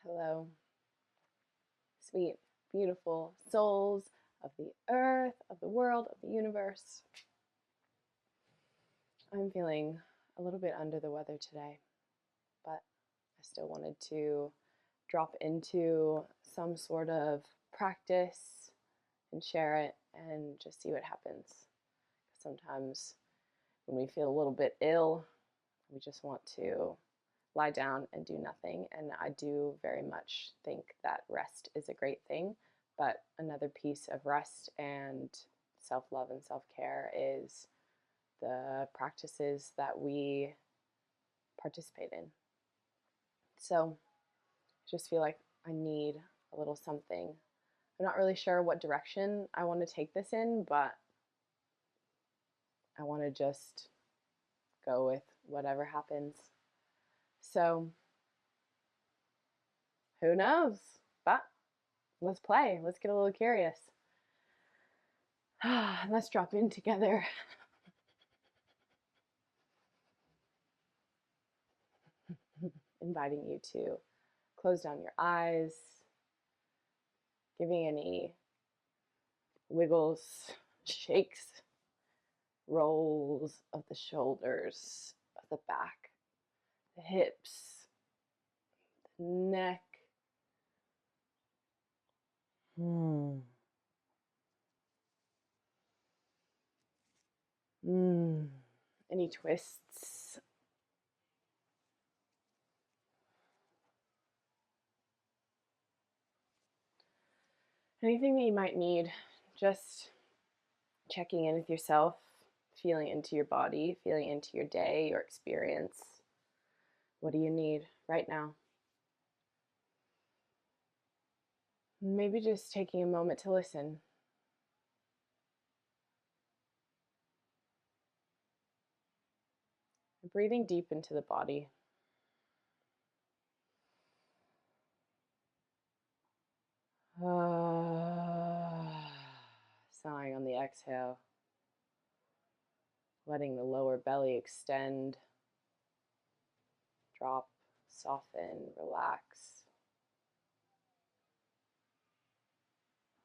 Hello, sweet, beautiful souls of the earth, of the world, of the universe. I'm feeling a little bit under the weather today, but I still wanted to drop into some sort of practice and share it and just see what happens. Sometimes when we feel a little bit ill, we just want to lie down and do nothing. And I do very much think that rest is a great thing. But another piece of rest and self-love and self-care is the practices that we participate in. So I just feel like I need a little something. I'm not really sure what direction I want to take this in, but I want to just go with whatever happens. So who knows? But let's play. Let's get a little curious. Let's drop in together. Inviting you to close down your eyes, giving any wiggles, shakes, rolls of the shoulders, of the back, the hips, the neck. Any twists. Anything that you might need, just checking in with yourself, feeling into your body, feeling into your day, your experience. What do you need right now? Maybe just taking a moment to listen. Breathing deep into the body. Sighing on the exhale. Letting the lower belly extend, drop, soften, relax.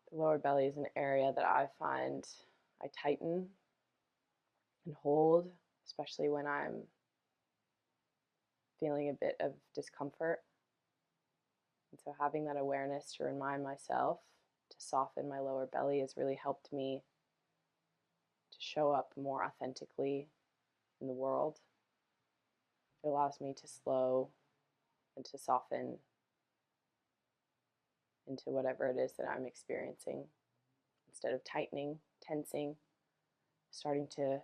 The lower belly is an area that I find I tighten and hold, especially when I'm feeling a bit of discomfort. And so having that awareness to remind myself to soften my lower belly has really helped me to show up more authentically in the world. It allows me to slow and to soften into whatever it is that I'm experiencing. Instead of tightening, tensing, starting to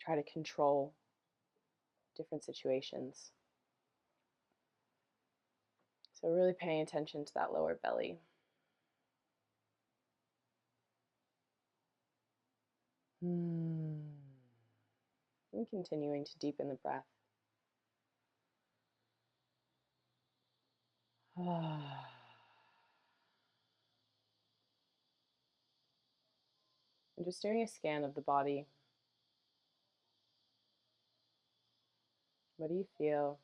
try to control different situations. So really paying attention to that lower belly. And continuing to deepen the breath. And just doing a scan of the body. What do you feel?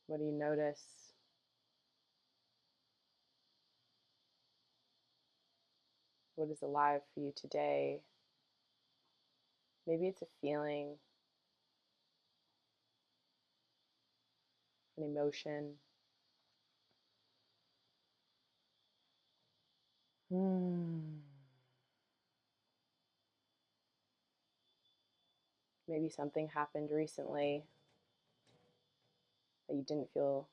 What do you notice? What is alive for you today? Maybe it's a feeling, an emotion. Maybe something happened recently that you didn't feel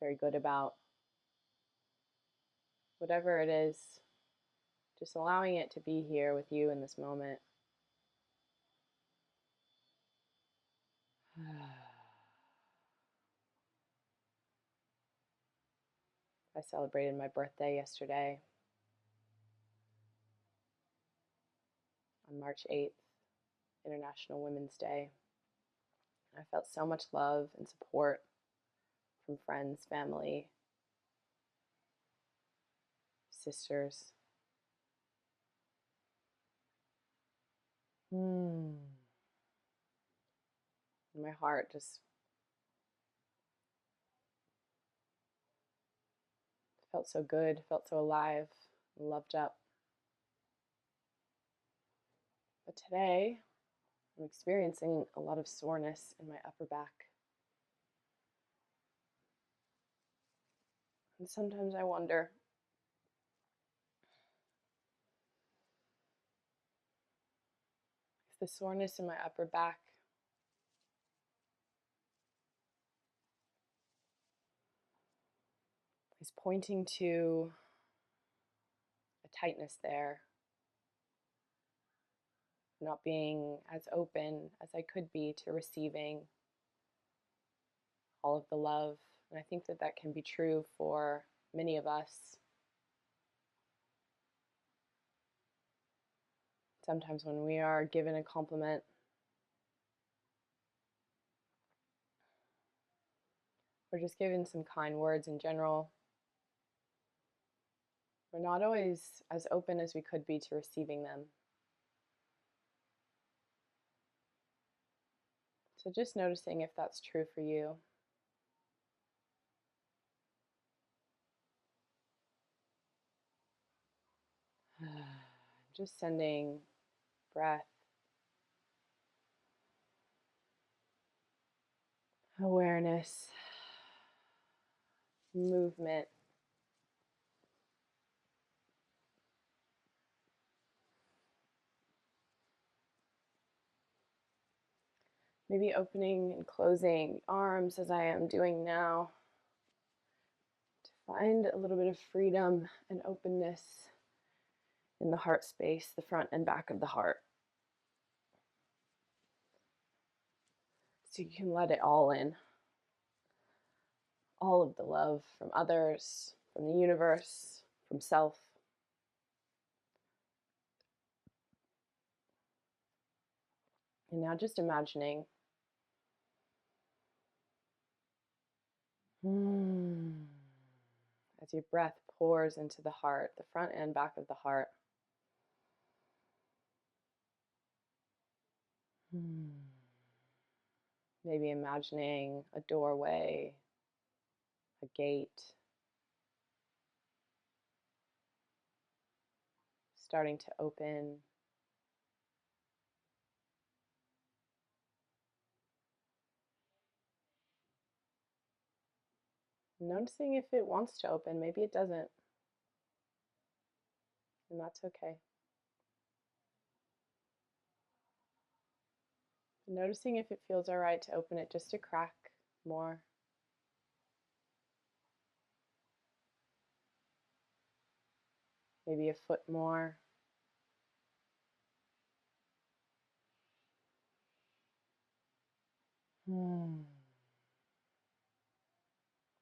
very good about. Whatever it is, just allowing it to be here with you in this moment. I celebrated my birthday yesterday on March 8th, International Women's Day. I felt so much love and support from friends, family, sisters. My heart just felt so good, felt so alive, and loved up. But today, I'm experiencing a lot of soreness in my upper back. And sometimes I wonder if the soreness in my upper back is pointing to a tightness there, not being as open as I could be to receiving all of the love. And I think that that can be true for many of us. Sometimes when we are given a compliment, or just given some kind words in general, we're not always as open as we could be to receiving them. So just noticing if that's true for you. Just sending breath, awareness, movement, maybe opening and closing the arms as I am doing now to find a little bit of freedom and openness in the heart space, the front and back of the heart. So you can let it all in. All of the love from others, from the universe, from self. And now just imagining as your breath pours into the heart, the front and back of the heart. Maybe imagining a doorway, a gate, starting to open. Noticing if it wants to open, maybe it doesn't. And that's okay. Noticing if it feels all right to open it just a crack more. Maybe a foot more.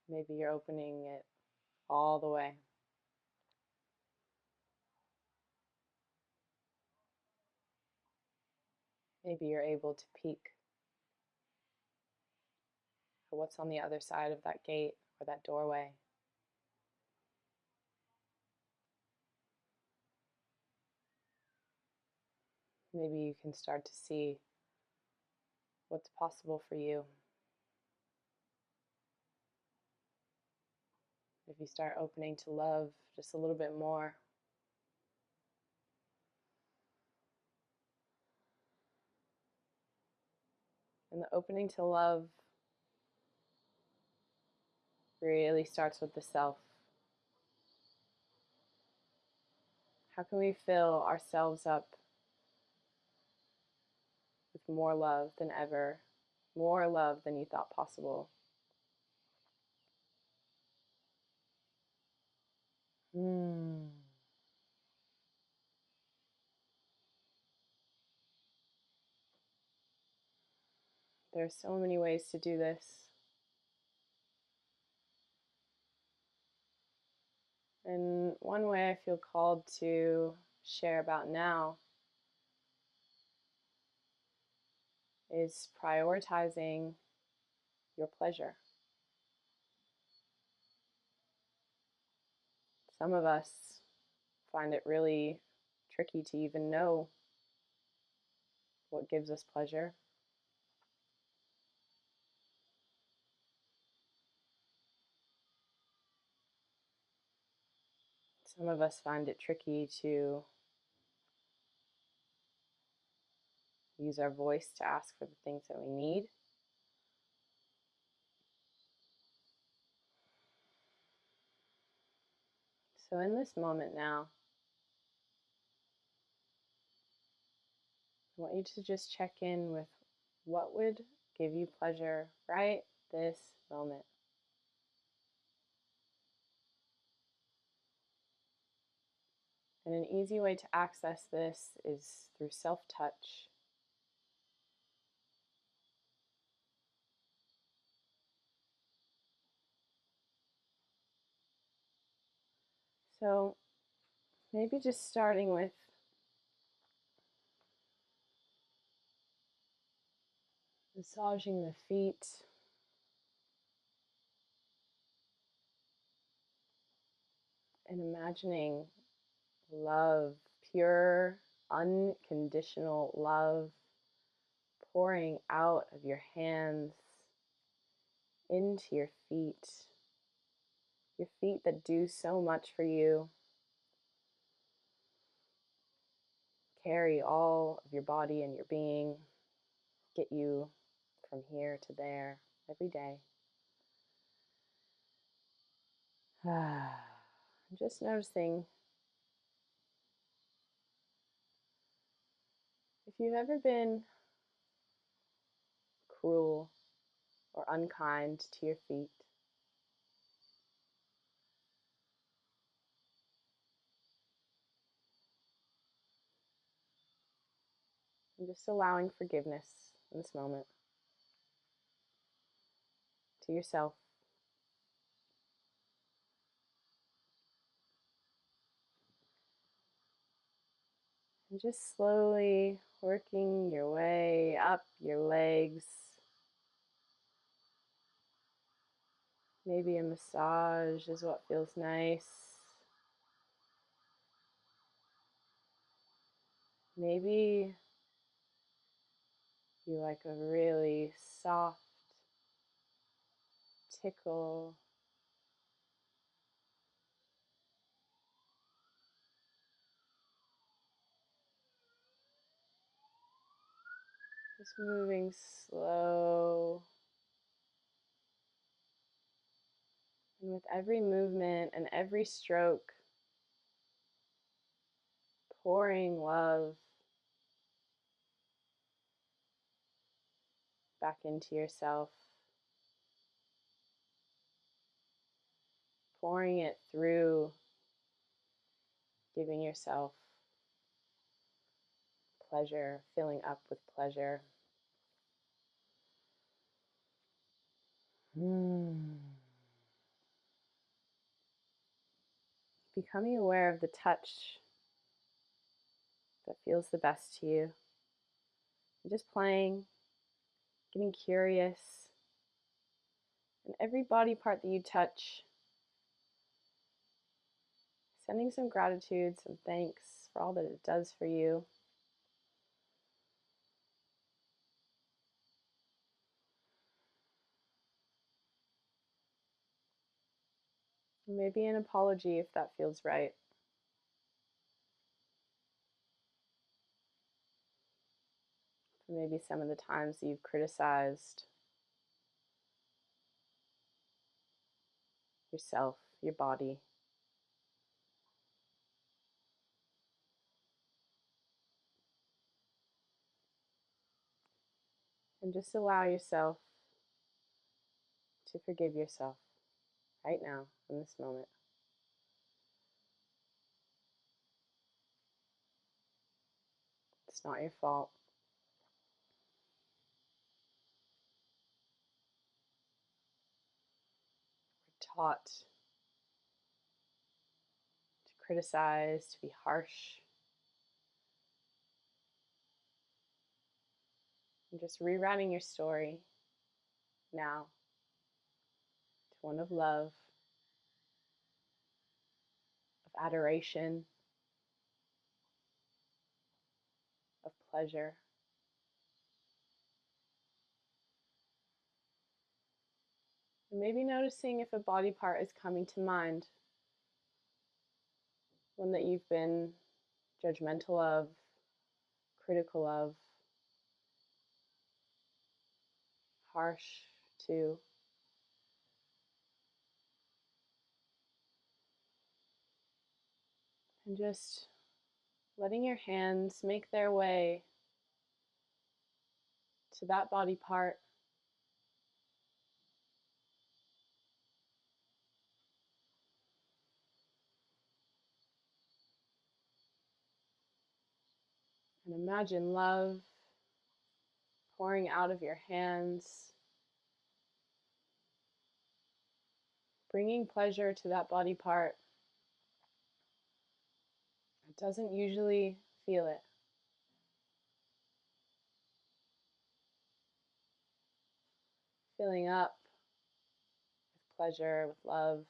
Maybe you're opening it all the way. Maybe you're able to peek at what's on the other side of that gate or that doorway. Maybe you can start to see what's possible for you. If you start opening to love just a little bit more. And the opening to love really starts with the self. How can we fill ourselves up with more love than ever, more love than you thought possible? There are so many ways to do this. And one way I feel called to share about now is prioritizing your pleasure. Some of us find it really tricky to even know what gives us pleasure. Some of us find it tricky to use our voice to ask for the things that we need. So in this moment now, I want you to just check in with what would give you pleasure right this moment. And an easy way to access this is through self-touch. So maybe just starting with massaging the feet, and imagining love, pure, unconditional love pouring out of your hands into your feet that do so much for you, carry all of your body and your being, get you from here to there every day. Just noticing if you've ever been cruel or unkind to your feet, and just allowing forgiveness in this moment to yourself. And just slowly working your way up your legs. Maybe a massage is what feels nice. Maybe you like a really soft tickle. Just moving slow. And with every movement and every stroke, pouring love back into yourself, pouring it through, giving yourself pleasure, filling up with pleasure. Becoming aware of the touch that feels the best to you. Just playing, getting curious. And every body part that you touch, sending some gratitude, some thanks for all that it does for you. Maybe an apology if that feels right. For maybe some of the times that you've criticized yourself, your body. And just allow yourself to forgive yourself right now, in this moment. It's not your fault. We're taught to criticize, to be harsh. And just rewriting your story now to one of love, of adoration, of pleasure. And maybe noticing if a body part is coming to mind. one that you've been judgmental of, critical of, harsh to. And just letting your hands make their way to that body part. And imagine love pouring out of your hands, bringing pleasure to that body part. It doesn't usually feel it. Filling up with pleasure, with love.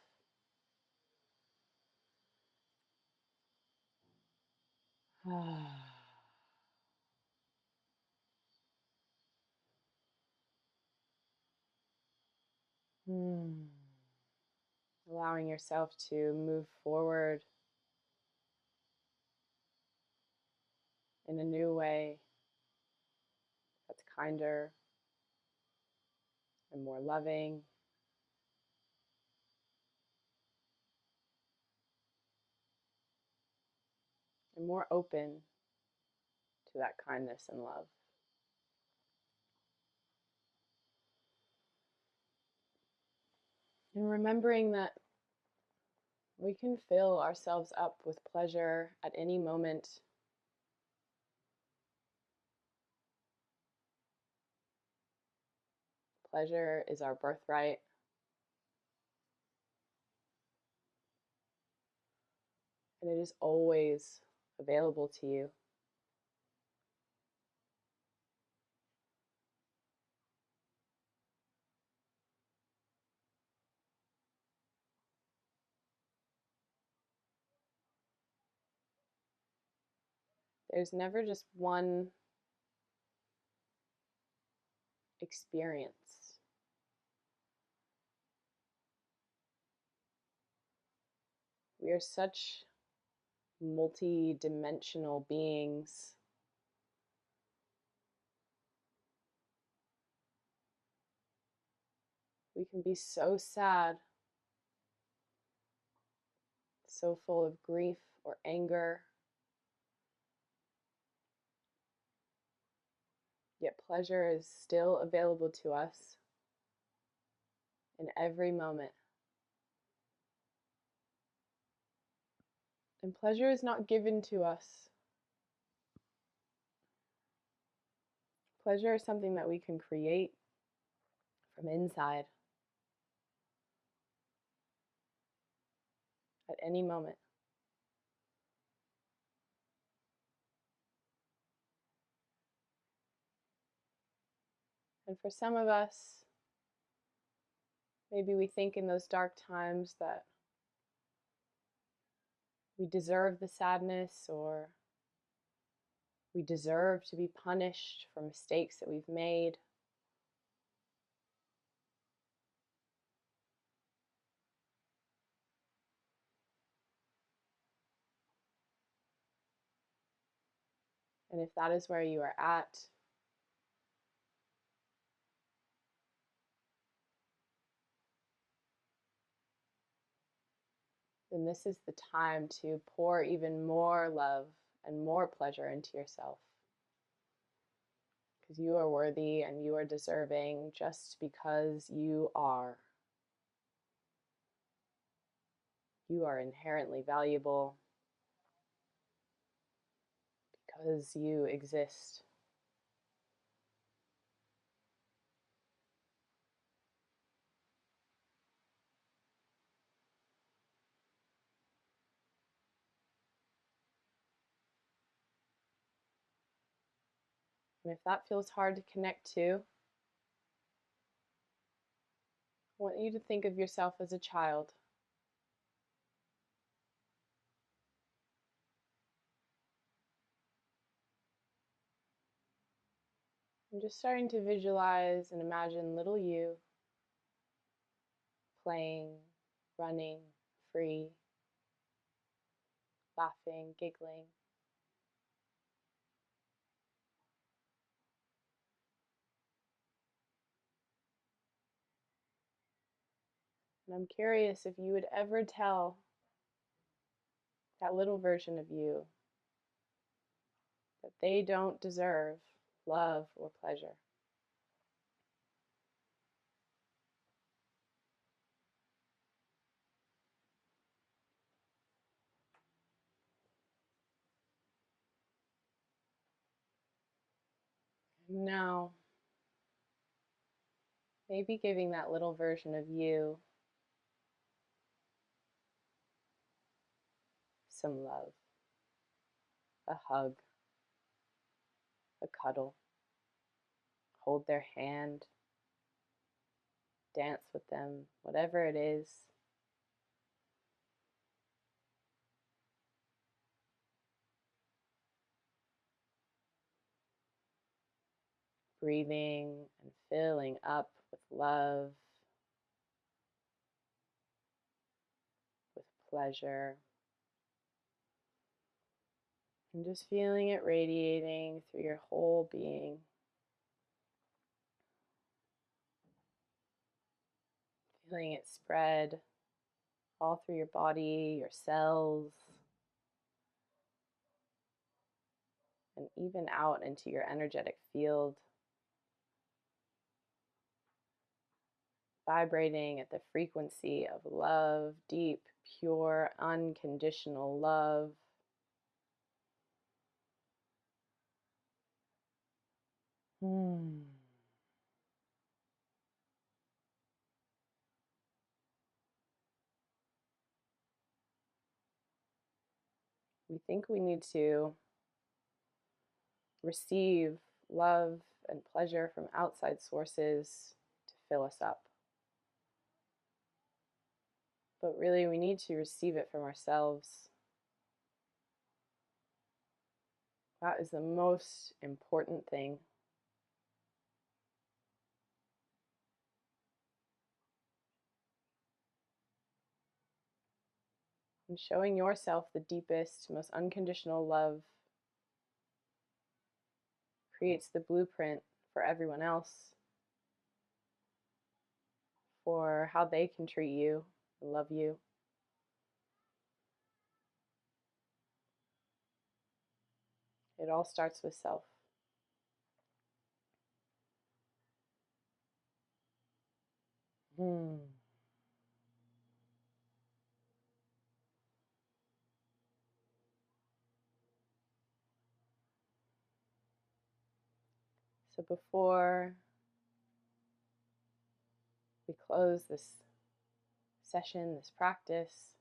Allowing yourself to move forward in a new way that's kinder and more loving. And more open to that kindness and love. And remembering that we can fill ourselves up with pleasure at any moment. Pleasure is our birthright. And it is always available to you. There's never just one experience. We are such multi-dimensional beings. We can be so sad, so full of grief or anger, yet pleasure is still available to us in every moment. And pleasure is not given to us. Pleasure is something that we can create from inside at any moment. And for some of us, maybe we think in those dark times that we deserve the sadness, or we deserve to be punished for mistakes that we've made. And if that is where you are at, then this is the time to pour even more love and more pleasure into yourself. Because you are worthy and you are deserving just because you are. You are inherently valuable because you exist. And if that feels hard to connect to, I want you to think of yourself as a child. I'm just starting to visualize and imagine little you playing, running, free, laughing, giggling. And I'm curious if you would ever tell that little version of you that they don't deserve love or pleasure. Now, maybe giving that little version of you some love, a hug, a cuddle, hold their hand, dance with them, whatever it is. Breathing and filling up with love, with pleasure, and just feeling it radiating through your whole being. Feeling it spread all through your body, your cells, and even out into your energetic field. Vibrating at the frequency of love, deep, pure, unconditional love. We think we need to receive love and pleasure from outside sources to fill us up. But really, we need to receive it from ourselves. That is the most important thing. And showing yourself the deepest, most unconditional love creates the blueprint for everyone else, for how they can treat you and love you. It all starts with self. So before we close this session, this practice,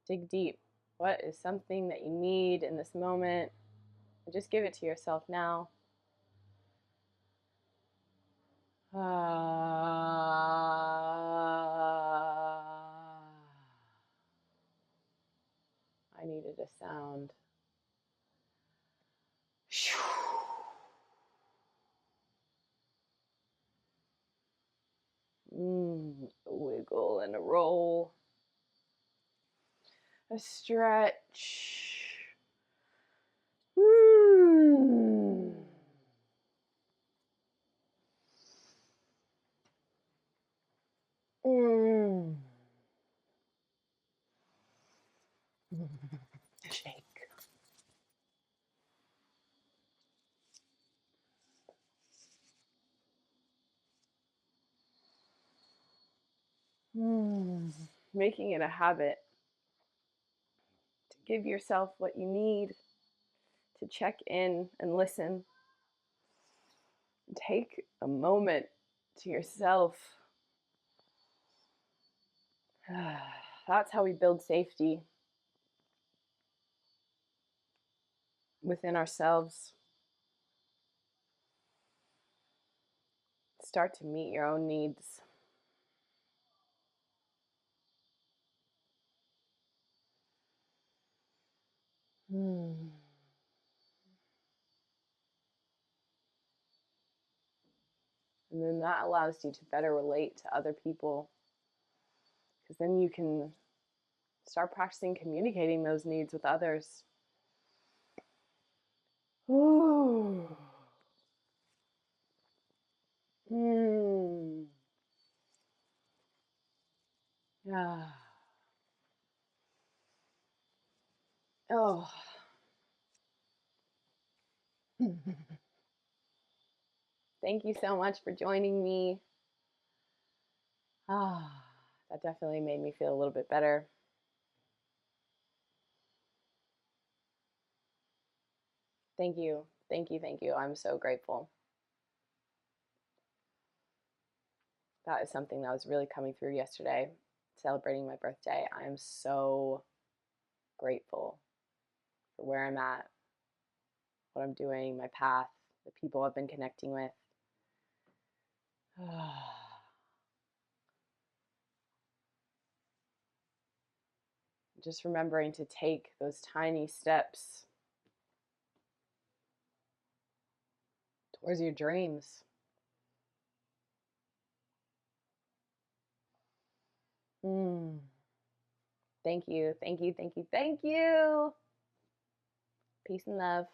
dig deep. What is something that you need in this moment? And just give it to yourself now. I needed a sound. A wiggle and a roll. A stretch. Shake. Making it a habit to give yourself what you need, to check in and listen. Take a moment to yourself. That's how we build safety within ourselves. Start to meet your own needs. And then that allows you to better relate to other people, because then you can start practicing communicating those needs with others. Ooh. Yeah. Oh. Thank you so much for joining me. Ah, that definitely made me feel a little bit better. Thank you. Thank you. Thank you. I'm so grateful. That is something that was really coming through yesterday, celebrating my birthday. I am so grateful for where I'm at, what I'm doing, my path, the people I've been connecting with. Just remembering to take those tiny steps towards your dreams. Thank you, thank you, thank you, thank you. Peace and love.